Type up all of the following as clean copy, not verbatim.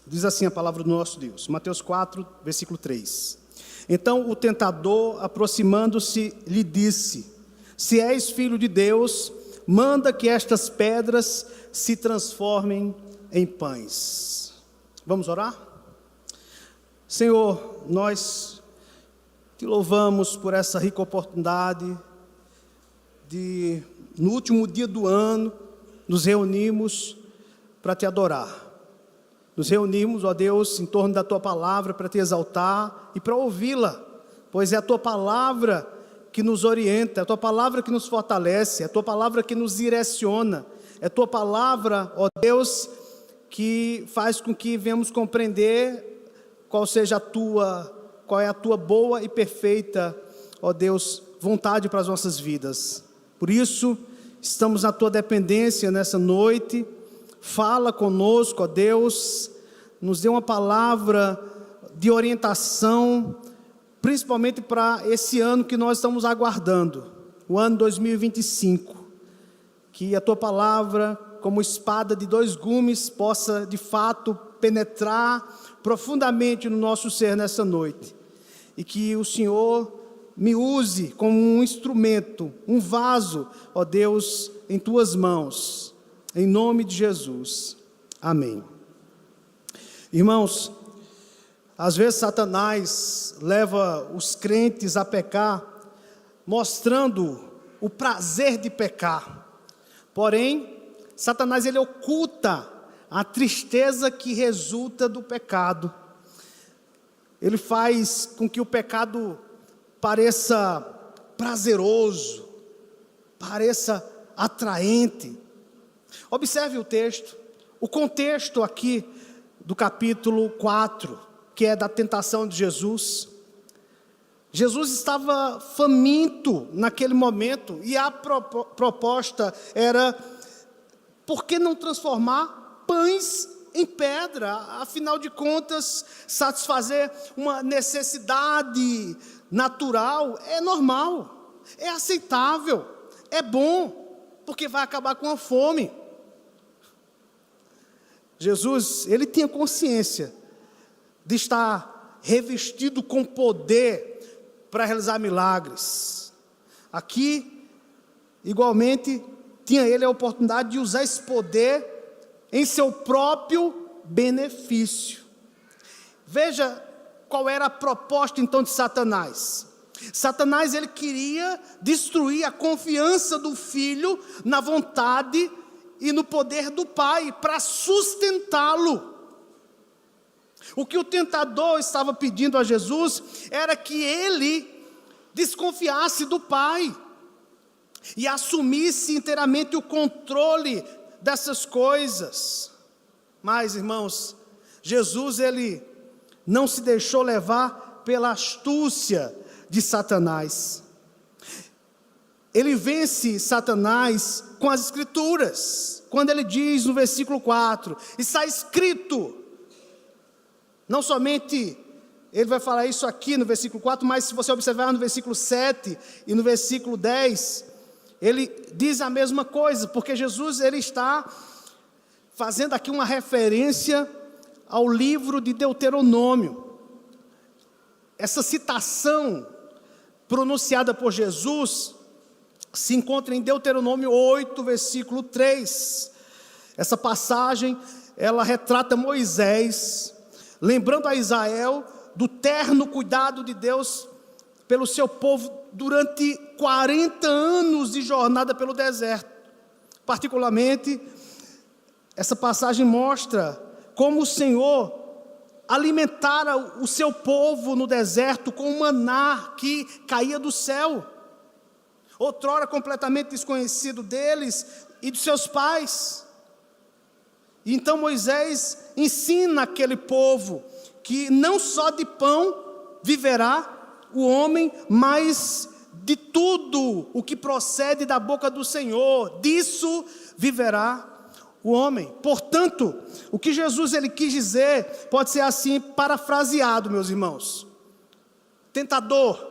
Diz assim a palavra do nosso Deus, Mateus 4, versículo 3. Então o tentador, aproximando-se, lhe disse: se és filho de Deus, manda que estas pedras se transformem em pães. Vamos orar? Senhor, nós te louvamos por essa rica oportunidade de, no último dia do ano, nos reunimos para te adorar. Nos reunimos, ó Deus, em torno da Tua Palavra para te exaltar e para ouvi-la, pois é a Tua Palavra que nos orienta, é a Tua Palavra que nos fortalece, é a Tua Palavra que nos direciona, é a Tua Palavra, ó Deus, que faz com que venhamos compreender qual é a Tua boa e perfeita, ó Deus, vontade para as nossas vidas. Por isso, estamos na Tua dependência nessa noite. Fala conosco, ó Deus, nos dê uma palavra de orientação, principalmente para esse ano que nós estamos aguardando, o ano 2025. Que a Tua palavra, como espada de dois gumes, possa de fato penetrar profundamente no nosso ser nessa noite. E que o Senhor me use como um instrumento, um vaso, ó Deus, em Tuas mãos. Em nome de Jesus, amém. Irmãos, às vezes Satanás leva os crentes a pecar, mostrando o prazer de pecar. Porém, Satanás ele oculta a tristeza que resulta do pecado. Ele faz com que o pecado pareça prazeroso, pareça atraente. Observe o texto, o contexto aqui do capítulo 4, que é da tentação de Jesus. Jesus estava faminto naquele momento, e a proposta era: por que não transformar pães em pedra? Afinal de contas, satisfazer uma necessidade natural é normal, é aceitável, é bom, porque vai acabar com a fome. Jesus, ele tinha consciência de estar revestido com poder para realizar milagres. Aqui, igualmente, tinha ele a oportunidade de usar esse poder em seu próprio benefício. Veja qual era a proposta então de Satanás. Satanás ele queria destruir a confiança do filho na vontade e no poder do Pai, para sustentá-lo. O que o tentador estava pedindo a Jesus era que ele desconfiasse do Pai e assumisse inteiramente o controle dessas coisas. Mas, irmãos, Jesus ele não se deixou levar pela astúcia de Satanás. Ele vence Satanás com as Escrituras, quando ele diz no versículo 4, está escrito. Não somente ele vai falar isso aqui no versículo 4, mas se você observar no versículo 7 e no versículo 10, ele diz a mesma coisa, porque Jesus ele está fazendo aqui uma referência ao livro de Deuteronômio. Essa citação pronunciada por Jesus se encontra em Deuteronômio 8, versículo 3. Essa passagem, ela retrata Moisés, lembrando a Israel do terno cuidado de Deus pelo seu povo durante 40 anos de jornada pelo deserto. Particularmente, essa passagem mostra como o Senhor alimentara o seu povo no deserto com o maná que caía do céu, outrora completamente desconhecido deles e dos seus pais. E então Moisés ensina aquele povo que não só de pão viverá o homem, mas de tudo o que procede da boca do Senhor, disso viverá o homem. Portanto, o que Jesus ele quis dizer, pode ser assim parafraseado, meus irmãos. Tentador,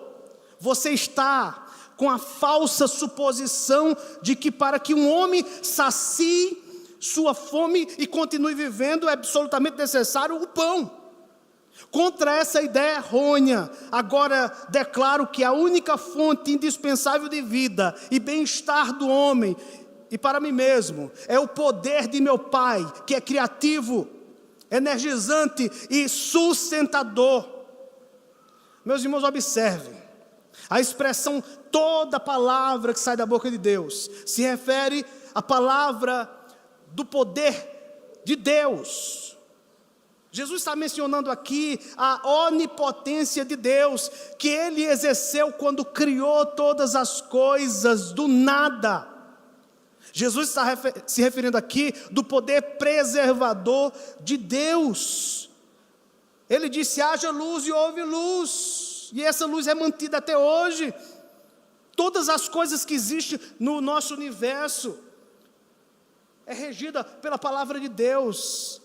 você está com a falsa suposição de que para que um homem sacie sua fome e continue vivendo, é absolutamente necessário o pão. Contra essa ideia errônea, agora declaro que a única fonte indispensável de vida e bem-estar do homem, e para mim mesmo, é o poder de meu Pai, que é criativo, energizante e sustentador. Meus irmãos, observem, a expressão toda palavra que sai da boca de Deus, se refere à palavra do poder de Deus. Jesus está mencionando aqui a onipotência de Deus, que Ele exerceu quando criou todas as coisas do nada. Jesus está se referindo aqui do poder preservador de Deus. Ele disse: haja luz e houve luz, e essa luz é mantida até hoje. Todas as coisas que existem no nosso universo é regida pela palavra de Deus.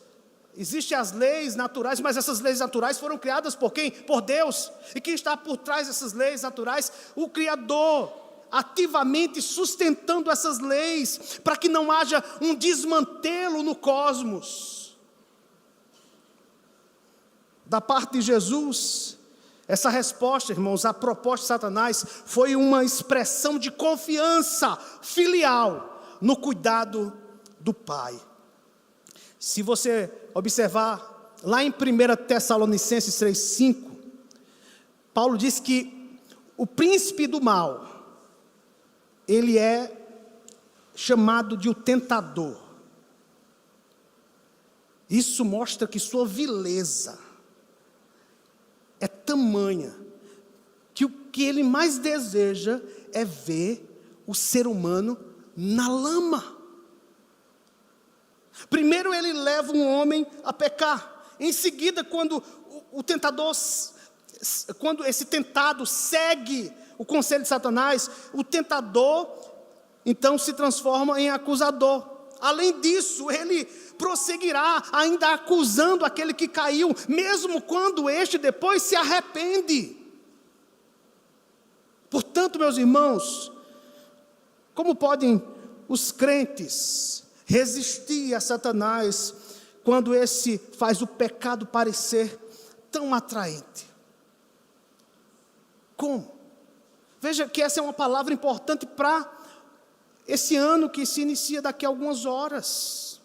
Existem as leis naturais, mas essas leis naturais foram criadas por quem? Por Deus. E quem está por trás dessas leis naturais? O Criador, ativamente sustentando essas leis, para que não haja um desmantelo no cosmos. Da parte de Jesus, essa resposta, irmãos, à proposta de Satanás, foi uma expressão de confiança filial no cuidado do Pai. Se você observar lá em 1 Tessalonicenses 3,5, Paulo diz que o príncipe do mal, ele é chamado de o tentador. Isso mostra que sua vileza é tamanha, que o que ele mais deseja é ver o ser humano na lama. Primeiro ele leva um homem a pecar. Em seguida, quando quando esse tentado segue o conselho de Satanás, o tentador então se transforma em acusador. Além disso, ele prosseguirá ainda acusando aquele que caiu, mesmo quando este depois se arrepende. Portanto, meus irmãos, como podem os crentes resistir a Satanás quando esse faz o pecado parecer tão atraente? Como? Veja que essa é uma palavra importante para esse ano que se inicia daqui a algumas horas.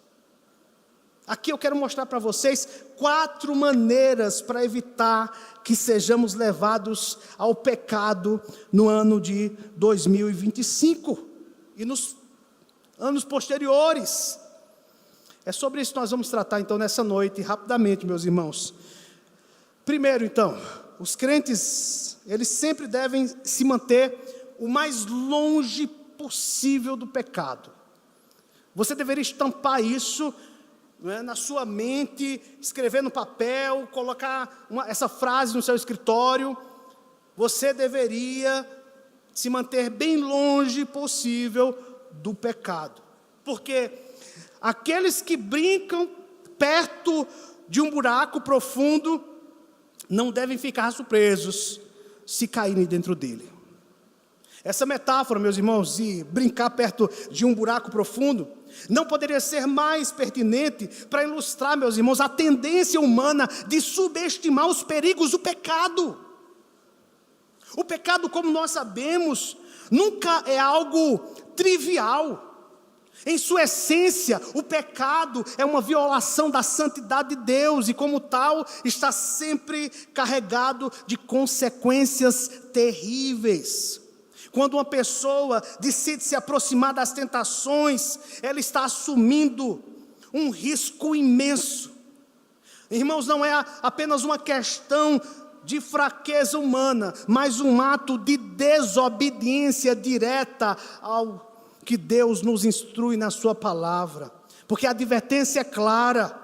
Aqui eu quero mostrar para vocês 4 maneiras para evitar que sejamos levados ao pecado no ano de 2025 e nos anos posteriores. É sobre isso que nós vamos tratar então nessa noite, rapidamente, meus irmãos. Primeiro, então, os crentes, eles sempre devem se manter o mais longe possível do pecado. Você deveria estampar isso, não é, na sua mente, escrever no papel, colocar essa frase no seu escritório. Você deveria se manter bem longe possível do pecado, porque aqueles que brincam perto de um buraco profundo não devem ficar surpresos se caírem dentro dele. Essa metáfora, meus irmãos, de brincar perto de um buraco profundo, não poderia ser mais pertinente para ilustrar, meus irmãos, a tendência humana de subestimar os perigos do pecado. O pecado, como nós sabemos, nunca é algo trivial. Em sua essência, o pecado é uma violação da santidade de Deus e, como tal, está sempre carregado de consequências terríveis. Quando uma pessoa decide se aproximar das tentações, ela está assumindo um risco imenso. Irmãos, não é apenas uma questão de fraqueza humana, mas um ato de desobediência direta ao que Deus nos instrui na sua palavra, porque a advertência é clara: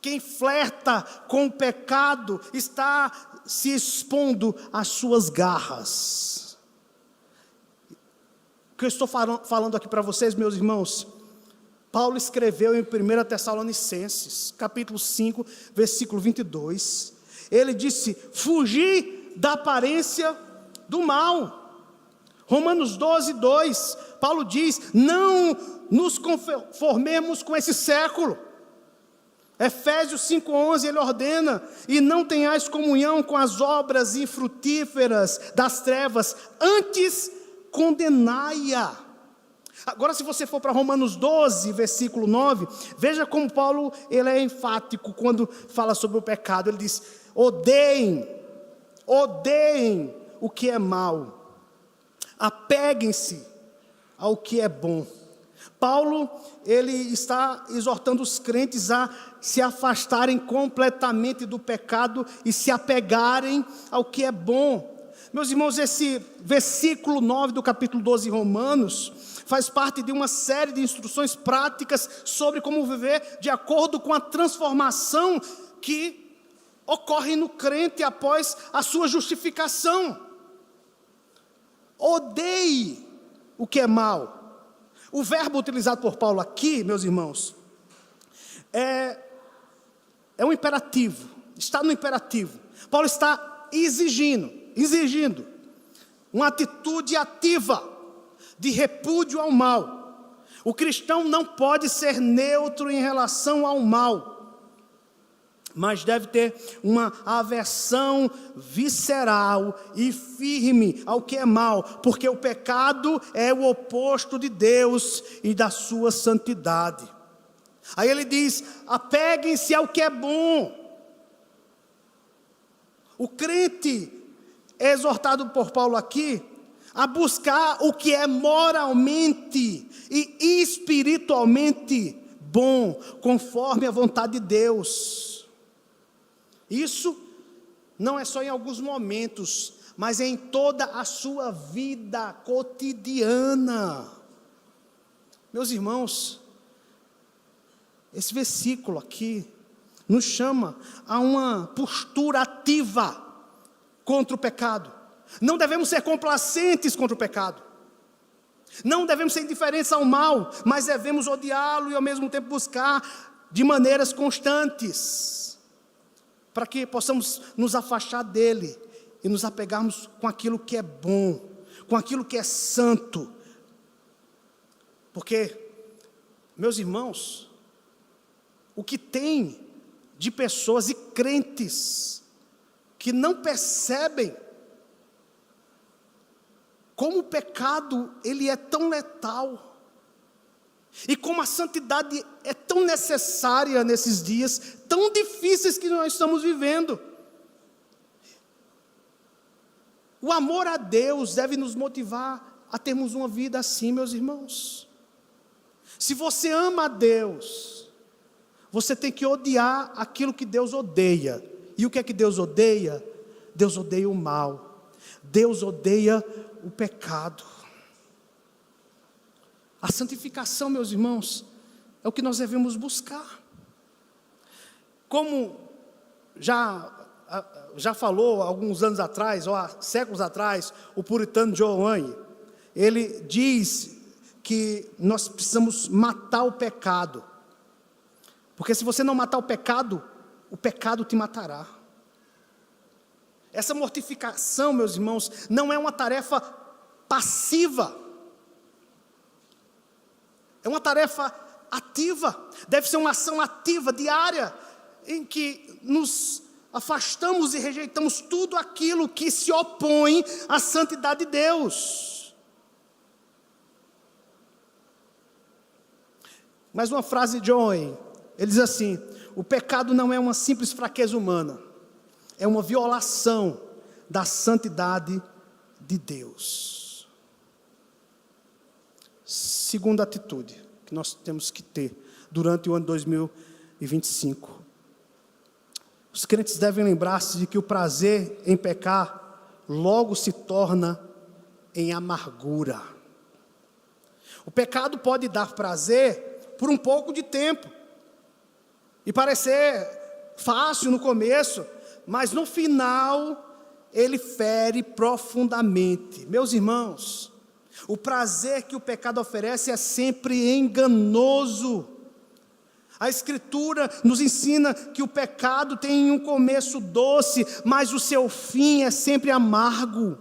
quem flerta com o pecado está se expondo às suas garras. O que eu estou falando aqui para vocês, meus irmãos, Paulo escreveu em 1 Tessalonicenses, capítulo 5, versículo 22, ele disse: fugir da aparência do mal. Romanos 12, 2, Paulo diz: não nos conformemos com esse século. Efésios 5,11, ele ordena: e não tenhais comunhão com as obras infrutíferas das trevas, antes condenai-a. Agora, se você for para Romanos 12, versículo 9, veja como Paulo ele é enfático quando fala sobre o pecado. Ele diz: odeiem o que é mal, apeguem-se ao que é bom. Paulo, ele está exortando os crentes a se afastarem completamente do pecado e se apegarem ao que é bom. Meus irmãos, esse versículo 9 do capítulo 12 de Romanos faz parte de uma série de instruções práticas sobre como viver de acordo com a transformação que ocorre no crente após a sua justificação. Odeie o que é mal. O verbo utilizado por Paulo aqui, meus irmãos, é um imperativo, está no imperativo. Paulo está exigindo uma atitude ativa de repúdio ao mal. O cristão não pode ser neutro em relação ao mal, mas deve ter uma aversão visceral e firme ao que é mal, porque o pecado é o oposto de Deus e da sua santidade. Aí ele diz: apeguem-se ao que é bom. O crente é exortado por Paulo aqui a buscar o que é moralmente e espiritualmente bom, conforme a vontade de Deus. Isso não é só em alguns momentos, mas é em toda a sua vida cotidiana. Meus irmãos, esse versículo aqui nos chama a uma postura ativa contra o pecado. Não devemos ser complacentes contra o pecado. Não devemos ser indiferentes ao mal, mas devemos odiá-lo e ao mesmo tempo buscar de maneiras constantes, para que possamos nos afastar dele e nos apegarmos com aquilo que é bom, com aquilo que é santo. Porque, meus irmãos, o que tem de pessoas e crentes que não percebem como o pecado ele é tão letal e como a santidade é tão necessária nesses dias tão difíceis que nós estamos vivendo. O amor a Deus deve nos motivar a termos uma vida assim, meus irmãos. Se você ama a Deus, você tem que odiar aquilo que Deus odeia. E o que é que Deus odeia? Deus odeia o mal. Deus odeia o pecado. A santificação, meus irmãos, é o que nós devemos buscar. Como já falou alguns anos atrás, ou há séculos atrás, o puritano John Owen, ele diz que nós precisamos matar o pecado. Porque se você não matar o pecado te matará. Essa mortificação, meus irmãos, não é uma tarefa passiva. É uma tarefa ativa. Deve ser uma ação ativa, diária, em que nos afastamos e rejeitamos tudo aquilo que se opõe à santidade de Deus. Mais uma frase de John Owen. Ele diz assim: o pecado não é uma simples fraqueza humana, é uma violação da santidade de Deus. Segunda atitude que nós temos que ter durante o ano 2025. Os crentes devem lembrar-se de que o prazer em pecar logo se torna em amargura. O pecado pode dar prazer por um pouco de tempo e parecer fácil no começo, mas no final ele fere profundamente. Meus irmãos, o prazer que o pecado oferece é sempre enganoso. A Escritura nos ensina que o pecado tem um começo doce, mas o seu fim é sempre amargo.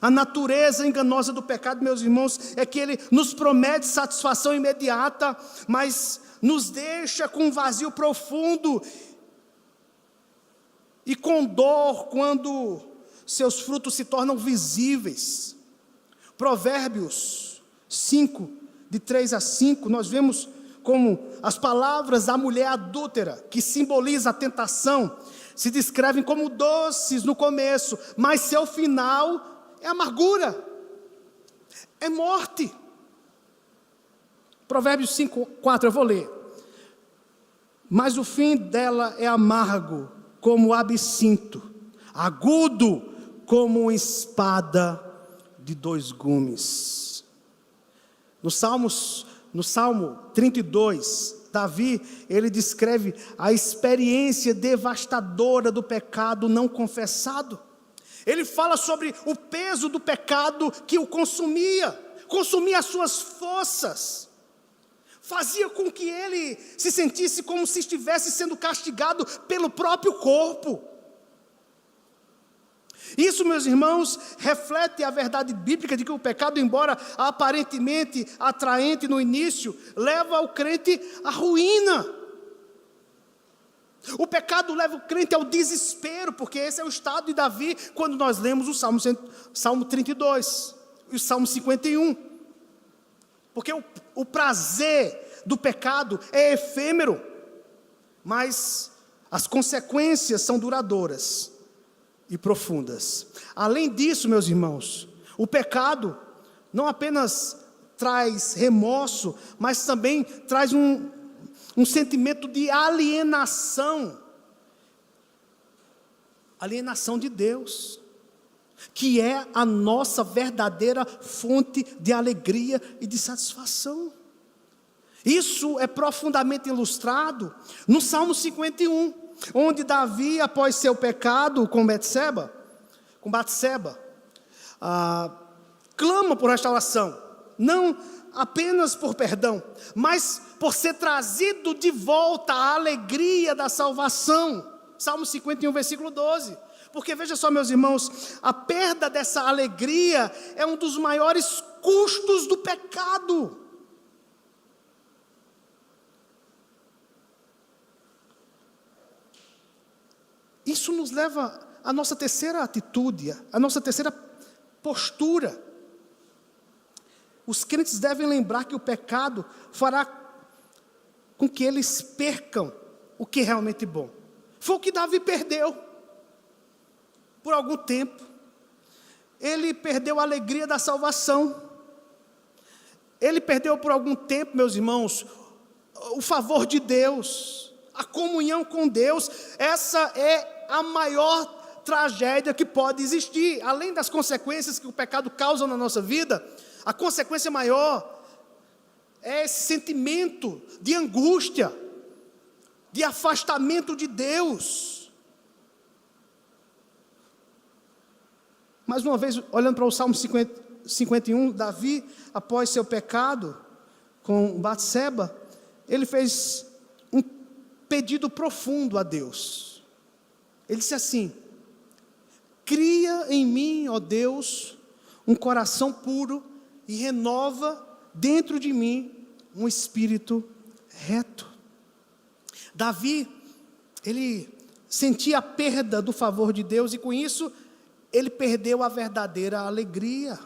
A natureza enganosa do pecado, meus irmãos, é que ele nos promete satisfação imediata, mas nos deixa com um vazio profundo e com dor quando seus frutos se tornam visíveis. Provérbios 5, de 3 a 5, nós vemos como as palavras da mulher adúltera, que simboliza a tentação, se descrevem como doces no começo, mas seu final é amargura, é morte. Provérbios 5, 4, eu vou ler. Mas o fim dela é amargo como o absinto, agudo como uma espada de 2 gumes. No Salmo 32, Davi, ele descreve a experiência devastadora do pecado não confessado. Ele fala sobre o peso do pecado que o consumia as suas forças, fazia com que ele se sentisse como se estivesse sendo castigado pelo próprio corpo. Isso, meus irmãos, reflete a verdade bíblica de que o pecado, embora aparentemente atraente no início, leva o crente à ruína. O pecado leva o crente ao desespero, porque esse é o estado de Davi quando nós lemos o Salmo 32 e o Salmo 51. Porque o prazer do pecado é efêmero, mas as consequências são duradouras e profundas. Além disso, meus irmãos, o pecado não apenas traz remorso, mas também traz um sentimento de alienação de Deus, que é a nossa verdadeira fonte de alegria e de satisfação. Isso é profundamente ilustrado no Salmo 51, onde Davi, após seu pecado com Batseba, clama por restauração, não apenas por perdão, mas por ser trazido de volta à alegria da salvação. Salmo 51, versículo 12. Porque veja só, meus irmãos, a perda dessa alegria é um dos maiores custos do pecado. Isso nos leva à nossa terceira atitude, à nossa terceira postura. Os crentes devem lembrar que o pecado fará com que eles percam o que é realmente bom. Foi o que Davi perdeu por algum tempo. Ele perdeu a alegria da salvação. Ele perdeu por algum tempo, meus irmãos, o favor de Deus, a comunhão com Deus. Essa é a maior tragédia que pode existir. Além das consequências que o pecado causa na nossa vida, a consequência maior é esse sentimento de angústia, de afastamento de Deus. Mais uma vez, olhando para o Salmo 51, Davi, após seu pecado com Batseba, ele fez um pedido profundo a Deus. Ele disse assim: cria em mim, ó Deus, um coração puro e renova dentro de mim um espírito reto. Davi, ele sentia a perda do favor de Deus e com isso ele perdeu a verdadeira alegria.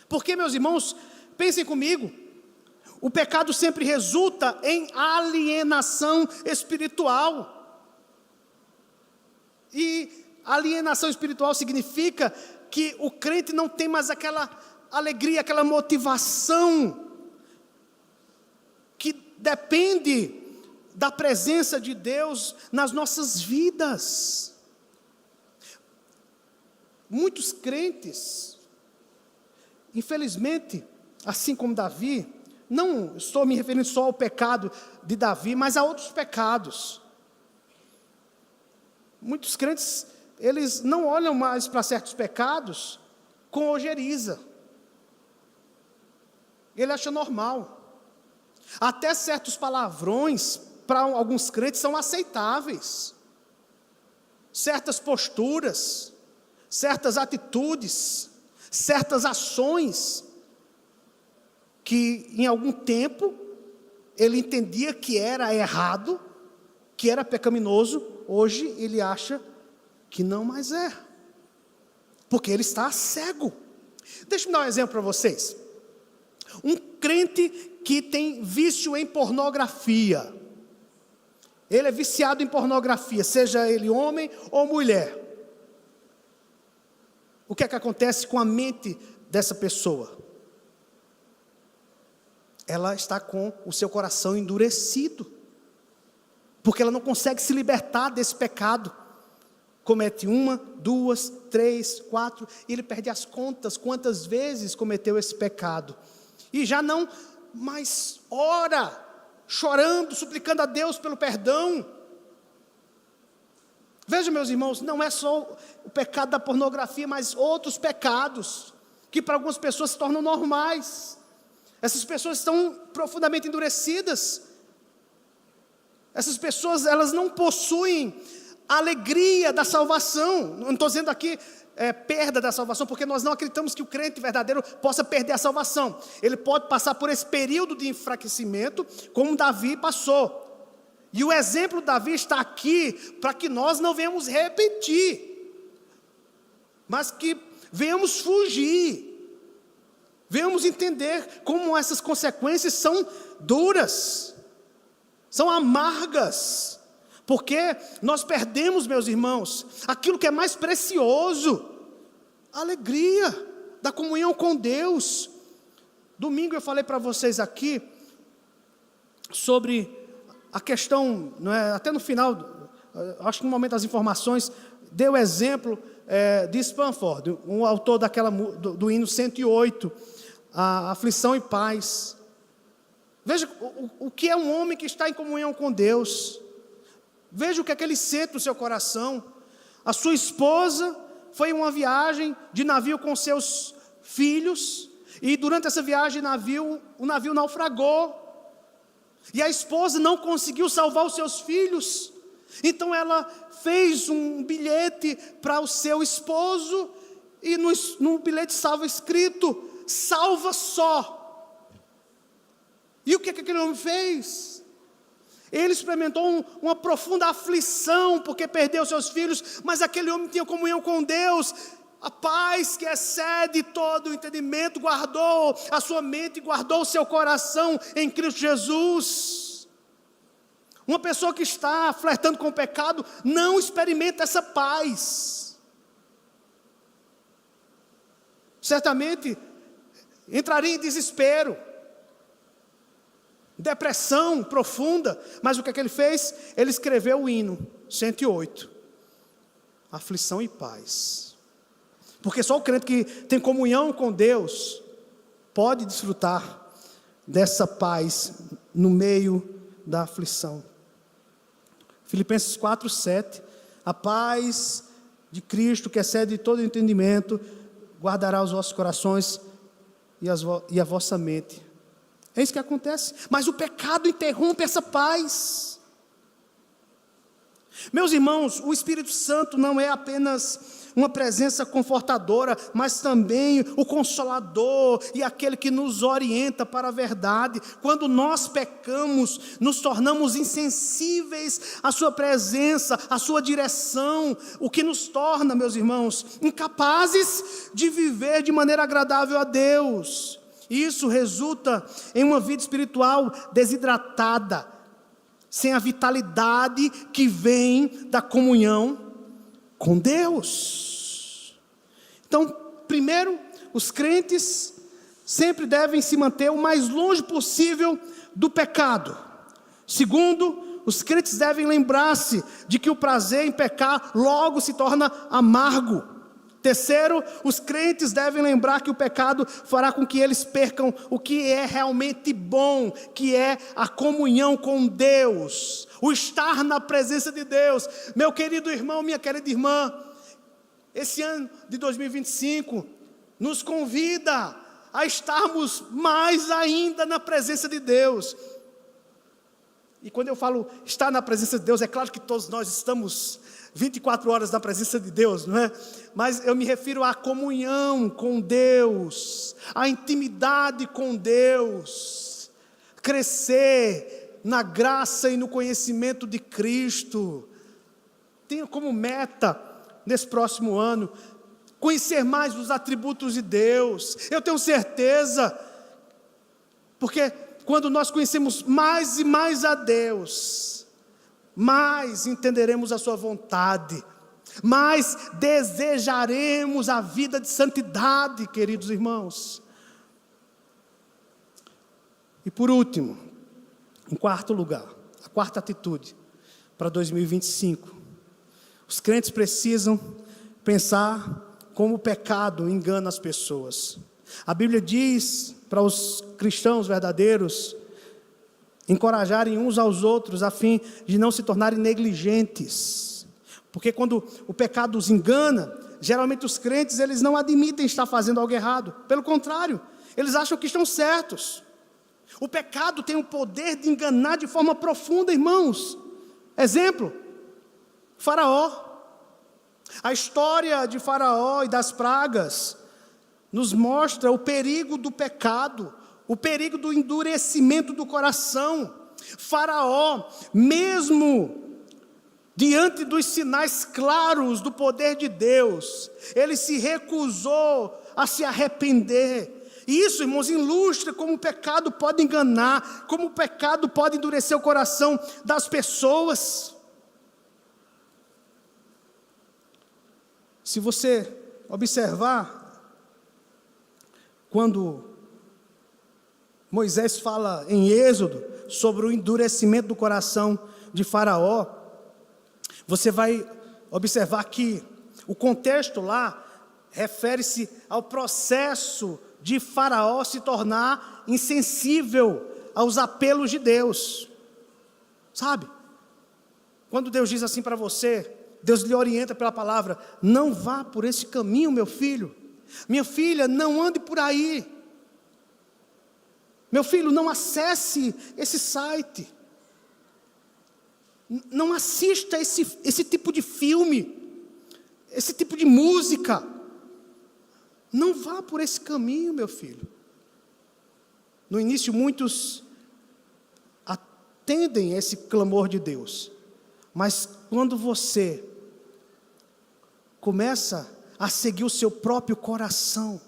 Porque, meus irmãos, pensem comigo, o pecado sempre resulta em alienação espiritual. E alienação espiritual significa que o crente não tem mais aquela alegria, aquela motivação que depende da presença de Deus nas nossas vidas. Muitos crentes, infelizmente, assim como Davi, não estou me referindo só ao pecado de Davi, mas a outros pecados. Muitos crentes, eles não olham mais para certos pecados com ojeriza. Ele acha normal. Até certos palavrões, para alguns crentes, são aceitáveis. Certas posturas certas atitudes, certas ações, que em algum tempo ele entendia que era errado, que era pecaminoso, hoje ele acha que não mais é, porque ele está cego. Deixa eu dar um exemplo para vocês. Um crente que tem vício em pornografia, ele é viciado em pornografia, seja ele homem ou mulher. O que é que acontece com a mente dessa pessoa? Ela está com o seu coração endurecido, porque ela não consegue se libertar desse pecado. Comete 1, 2, 3, 4, e ele perde as contas quantas vezes cometeu esse pecado. E já não mais ora, chorando, suplicando a Deus pelo perdão. Veja, meus irmãos, não é só o pecado da pornografia, mas outros pecados, que para algumas pessoas se tornam normais. Essas pessoas estão profundamente endurecidas. Essas pessoas, elas não possuem a alegria da salvação. Não estou dizendo aqui perda da salvação, porque nós não acreditamos que o crente verdadeiro possa perder a salvação. Ele pode passar por esse período de enfraquecimento, como Davi passou. E o exemplo de Davi está aqui para que nós não venhamos repetir, mas que venhamos fugir. Venhamos entender como essas consequências são duras, são amargas, porque nós perdemos, meus irmãos, aquilo que é mais precioso, a alegria da comunhão com Deus. Domingo eu falei para vocês aqui sobre a questão, não é, até no final, acho que no momento das informações, deu exemplo de Spanford, um autor do hino 108, a aflição e paz. Veja o que é um homem que está em comunhão com Deus. Veja o que é que ele sente no seu coração. A sua esposa foi em uma viagem de navio com seus filhos, e durante essa viagem o navio naufragou, e a esposa não conseguiu salvar os seus filhos. Então ela fez um bilhete para o seu esposo, e no bilhete estava escrito: salva só. E o que aquele homem fez? Ele experimentou uma profunda aflição, porque perdeu seus filhos, mas aquele homem tinha comunhão com Deus. A paz que excede todo o entendimento guardou a sua mente, guardou o seu coração em Cristo Jesus. Uma pessoa que está flertando com o pecado não experimenta essa paz. Certamente entraria em desespero, depressão profunda. Mas o que é que ele fez? Ele escreveu o hino 108, aflição e paz. Porque só o crente que tem comunhão com Deus pode desfrutar dessa paz no meio da aflição. Filipenses 4:7, a paz de Cristo, que excede todo entendimento, guardará os vossos corações e a vossa mente. É isso que acontece. Mas o pecado interrompe essa paz. Meus irmãos, o Espírito Santo não é apenas uma presença confortadora, mas também o Consolador e aquele que nos orienta para a verdade. Quando nós pecamos, nos tornamos insensíveis à sua presença, à sua direção, o que nos torna, meus irmãos, incapazes de viver de maneira agradável a Deus. Isso resulta em uma vida espiritual desidratada, sem a vitalidade que vem da comunhão com Deus. Então, primeiro, os crentes sempre devem se manter o mais longe possível do pecado. Segundo, os crentes devem lembrar-se de que o prazer em pecar logo se torna amargo. Terceiro, os crentes devem lembrar que o pecado fará com que eles percam o que é realmente bom, que é a comunhão com Deus, o estar na presença de Deus. Meu querido irmão, minha querida irmã, esse ano de 2025 nos convida a estarmos mais ainda na presença de Deus. E quando eu falo estar na presença de Deus, é claro que todos nós estamos 24 horas na presença de Deus, não é? Mas eu me refiro à comunhão com Deus, à intimidade com Deus, crescer na graça e no conhecimento de Cristo. Tenha como meta, nesse próximo ano, conhecer mais os atributos de Deus. Eu tenho certeza, porque quando nós conhecemos mais e mais a Deus, mais entenderemos a sua vontade, mais desejaremos a vida de santidade, queridos irmãos. E por último, em quarto lugar, a quarta atitude para 2025, os crentes precisam pensar como o pecado engana as pessoas. A Bíblia diz para os cristãos verdadeiros encorajarem uns aos outros a fim de não se tornarem negligentes. Porque quando o pecado os engana, geralmente os crentes eles não admitem estar fazendo algo errado. Pelo contrário, eles acham que estão certos. O pecado tem o poder de enganar de forma profunda, irmãos. Exemplo, Faraó. A história de Faraó e das pragas nos mostra o perigo do pecado, o perigo do endurecimento do coração. Faraó, mesmo diante dos sinais claros do poder de Deus, ele se recusou a se arrepender. Isso, irmãos, ilustra como o pecado pode enganar, como o pecado pode endurecer o coração das pessoas. Se você observar, quando Moisés fala em Êxodo sobre o endurecimento do coração de Faraó, você vai observar que o contexto lá refere-se ao processo de Faraó se tornar insensível aos apelos de Deus. Sabe? Quando Deus diz assim para você, Deus lhe orienta pela palavra: não vá por esse caminho, meu filho. Minha filha, não ande por aí. Meu filho, não acesse esse site. Não assista esse tipo de filme, esse tipo de música. Não vá por esse caminho, meu filho. No início, muitos atendem esse clamor de Deus. Mas quando você começa a seguir o seu próprio coração,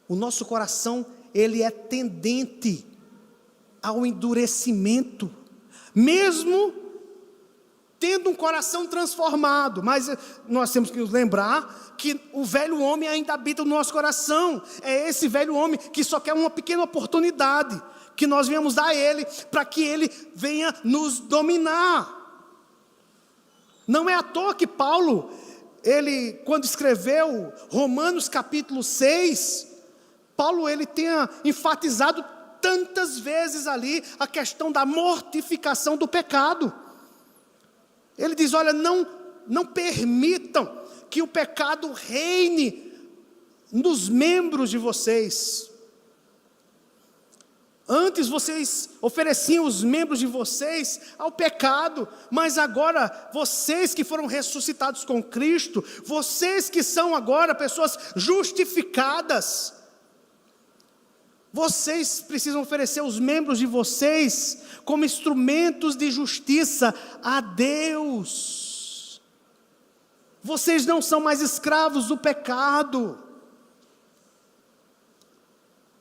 o nosso coração, ele é tendente ao endurecimento, mesmo tendo um coração transformado. Mas nós temos que nos lembrar que o velho homem ainda habita no nosso coração. É esse velho homem que só quer uma pequena oportunidade que nós viemos dar a ele, para que ele venha nos dominar. Não é à toa que Paulo, ele, quando escreveu Romanos capítulo 6, Paulo, ele tenha enfatizado tantas vezes ali a questão da mortificação do pecado. Ele diz: olha, não permitam que o pecado reine nos membros de vocês. Antes vocês ofereciam os membros de vocês ao pecado, mas agora vocês que foram ressuscitados com Cristo, vocês que são agora pessoas justificadas, vocês precisam oferecer os membros de vocês como instrumentos de justiça a Deus. Vocês não são mais escravos do pecado.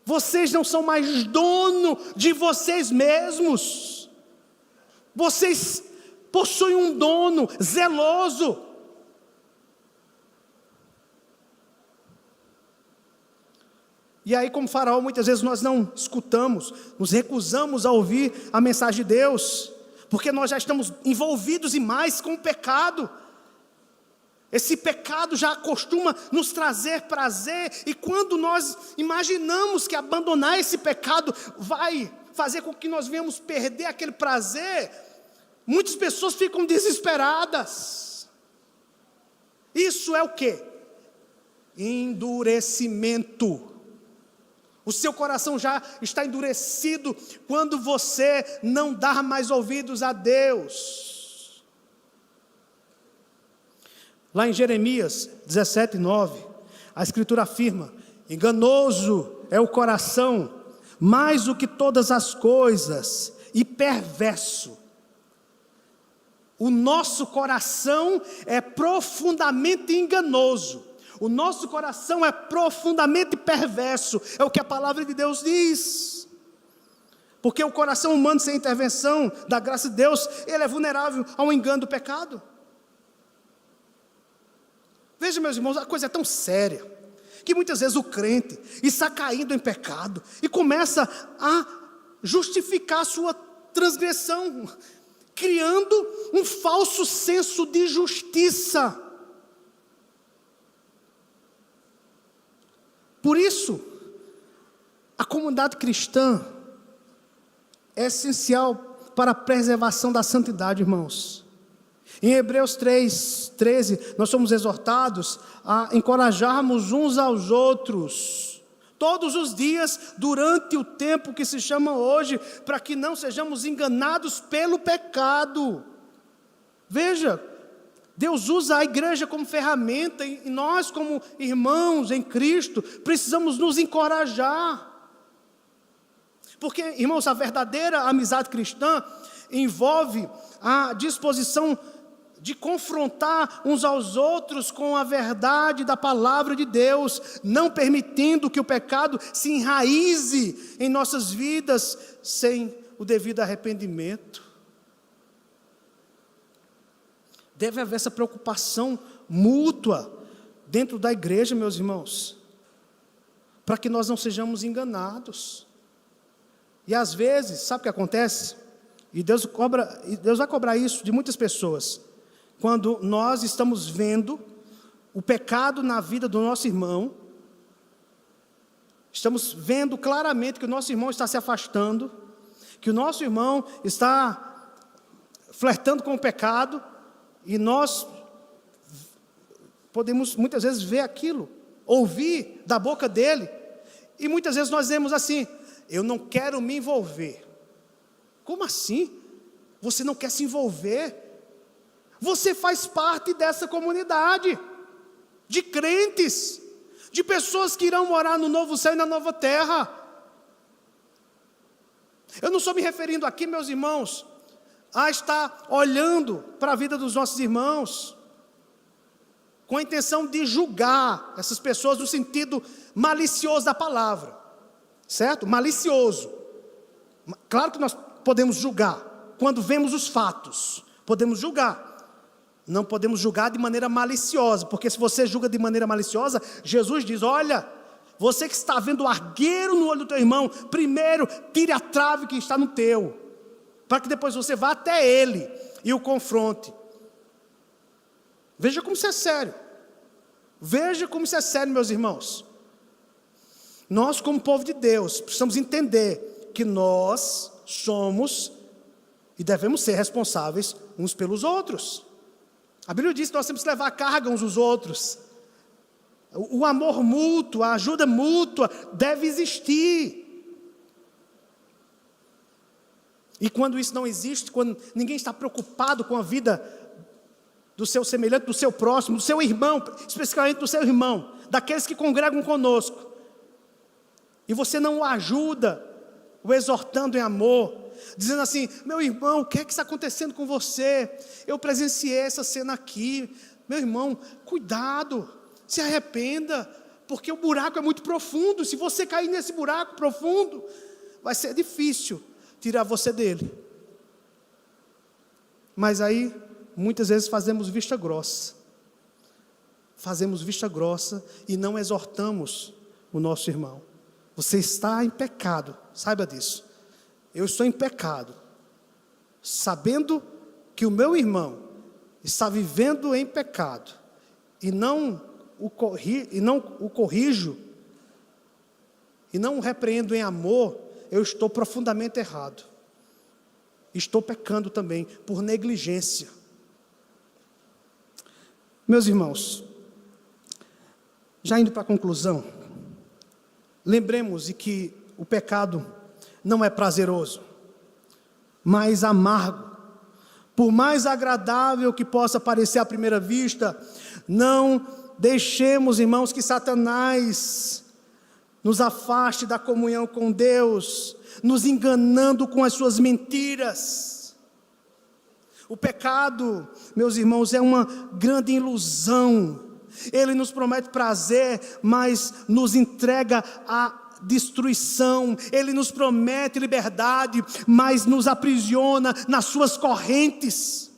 Vocês não são mais dono de vocês mesmos. Vocês possuem um dono zeloso. E aí, como Faraó, muitas vezes nós não escutamos, nos recusamos a ouvir a mensagem de Deus, porque nós já estamos envolvidos demais com o pecado. Esse pecado já costuma nos trazer prazer, e quando nós imaginamos que abandonar esse pecado vai fazer com que nós venhamos perder aquele prazer, muitas pessoas ficam desesperadas. Isso é o quê? Endurecimento O seu coração já está endurecido quando você não dá mais ouvidos a Deus. Lá em Jeremias 17:9, a Escritura afirma: enganoso é o coração, mais do que todas as coisas, e perverso. O nosso coração é profundamente enganoso. O nosso coração é profundamente perverso. É o que a palavra de Deus diz. Porque o coração humano, sem intervenção da graça de Deus, ele é vulnerável ao engano do pecado. Veja, meus irmãos, a coisa é tão séria, que muitas vezes o crente está caindo em pecado e começa a justificar a sua transgressão, criando um falso senso de justiça. Por isso, a comunidade cristã é essencial para a preservação da santidade, irmãos. Em Hebreus 3:13, nós somos exortados a encorajarmos uns aos outros, todos os dias, durante o tempo que se chama hoje, para que não sejamos enganados pelo pecado. Veja, Deus usa a igreja como ferramenta, e nós, como irmãos em Cristo, precisamos nos encorajar. Porque, irmãos, a verdadeira amizade cristã envolve a disposição de confrontar uns aos outros com a verdade da palavra de Deus, não permitindo que o pecado se enraize em nossas vidas sem o devido arrependimento. Deve haver essa preocupação mútua dentro da igreja, meus irmãos, para que nós não sejamos enganados. E às vezes, sabe o que acontece? E Deus vai cobrar isso de muitas pessoas. Quando nós estamos vendo o pecado na vida do nosso irmão, estamos vendo claramente que o nosso irmão está se afastando, que o nosso irmão está flertando com o pecado, e nós podemos muitas vezes ver aquilo, ouvir da boca dele, e muitas vezes nós dizemos assim: eu não quero me envolver. Como assim? Você não quer se envolver? Você faz parte dessa comunidade de crentes, de pessoas que irão morar no novo céu e na nova terra. Eu não estou me referindo aqui, meus irmãos, a estar olhando para a vida dos nossos irmãos com a intenção de julgar essas pessoas no sentido malicioso da palavra, certo? Malicioso. Claro que nós podemos julgar quando vemos os fatos, podemos julgar. Não podemos julgar de maneira maliciosa, porque se você julga de maneira maliciosa, Jesus diz: olha, você que está vendo o argueiro no olho do teu irmão, primeiro tire a trave que está no teu, para que depois você vá até ele e o confronte. Veja como isso é sério. Veja como isso é sério, meus irmãos. Nós, como povo de Deus, precisamos entender que nós somos e devemos ser responsáveis uns pelos outros. A Bíblia diz que nós temos que levar a carga uns dos outros. O amor mútuo, a ajuda mútua deve existir. E quando isso não existe, quando ninguém está preocupado com a vida do seu semelhante, do seu próximo, do seu irmão, especificamente do seu irmão, daqueles que congregam conosco, e você não o ajuda, o exortando em amor, dizendo assim: meu irmão, o que é que está acontecendo com você? Eu presenciei essa cena aqui. Meu irmão, cuidado, se arrependa, porque o buraco é muito profundo. Se você cair nesse buraco profundo, vai ser difícil tirar você dele. Mas aí, muitas vezes fazemos vista grossa. Fazemos vista grossa e não exortamos o nosso irmão. Você está em pecado, saiba disso. Eu estou em pecado, sabendo que o meu irmão está vivendo em pecado, e não o corrijo, e não o repreendo em amor, eu estou profundamente errado. Estou pecando também por negligência. Meus irmãos, já indo para a conclusão, lembremos de que o pecado não é prazeroso, mas amargo. Por mais agradável que possa parecer à primeira vista, não deixemos, irmãos, que Satanás nos afaste da comunhão com Deus, nos enganando com as suas mentiras. O pecado, meus irmãos, é uma grande ilusão. Ele nos promete prazer, mas nos entrega a destruição. Ele nos promete liberdade, mas nos aprisiona nas suas correntes.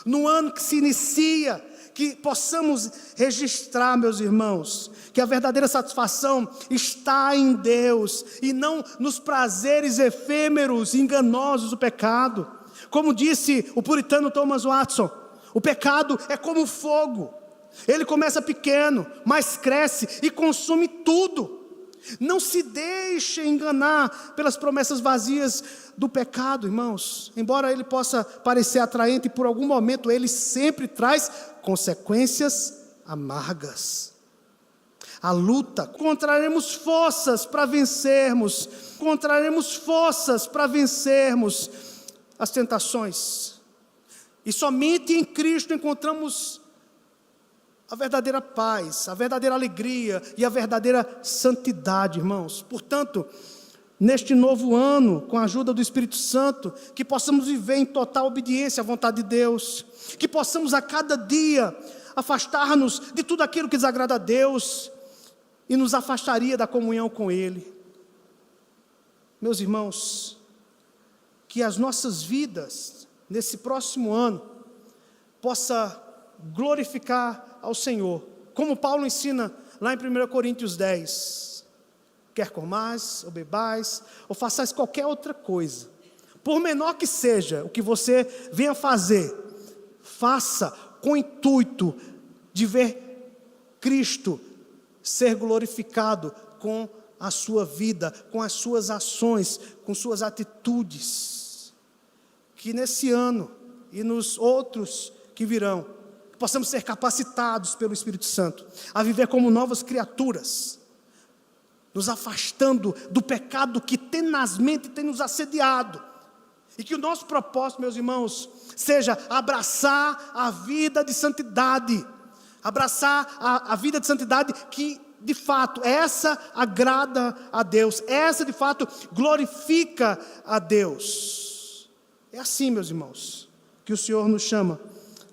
No ano que se inicia, que possamos registrar, meus irmãos, que a verdadeira satisfação está em Deus e não nos prazeres efêmeros e enganosos do pecado. Como disse o puritano Thomas Watson, o pecado é como fogo. Ele começa pequeno, mas cresce e consome tudo. Não se deixe enganar pelas promessas vazias do pecado, irmãos. Embora ele possa parecer atraente, por algum momento ele sempre traz consequências amargas. A luta, encontraremos forças para vencermos, as tentações. E somente em Cristo encontramos a verdadeira paz, a verdadeira alegria e a verdadeira santidade, irmãos. Portanto, neste novo ano, com a ajuda do Espírito Santo, que possamos viver em total obediência à vontade de Deus, que possamos a cada dia afastar-nos de tudo aquilo que desagrada a Deus e nos afastaria da comunhão com Ele. Meus irmãos, que as nossas vidas nesse próximo ano possa glorificar ao Senhor, como Paulo ensina lá em 1 Coríntios 10, quer comais, ou bebais, ou façais qualquer outra coisa, por menor que seja o que você venha fazer, faça com o intuito de ver Cristo ser glorificado com a sua vida, com as suas ações, com suas atitudes. Que nesse ano e nos outros que virão, possamos ser capacitados pelo Espírito Santo a viver como novas criaturas, nos afastando do pecado que tenazmente tem nos assediado, e que o nosso propósito, meus irmãos, seja abraçar a vida de santidade, abraçar a vida de santidade que de fato essa agrada a Deus, essa de fato glorifica a Deus. É assim, meus irmãos, que o Senhor nos chama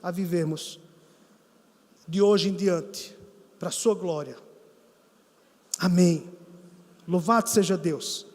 a vivermos de hoje em diante, para a sua glória. Amém. Louvado seja Deus.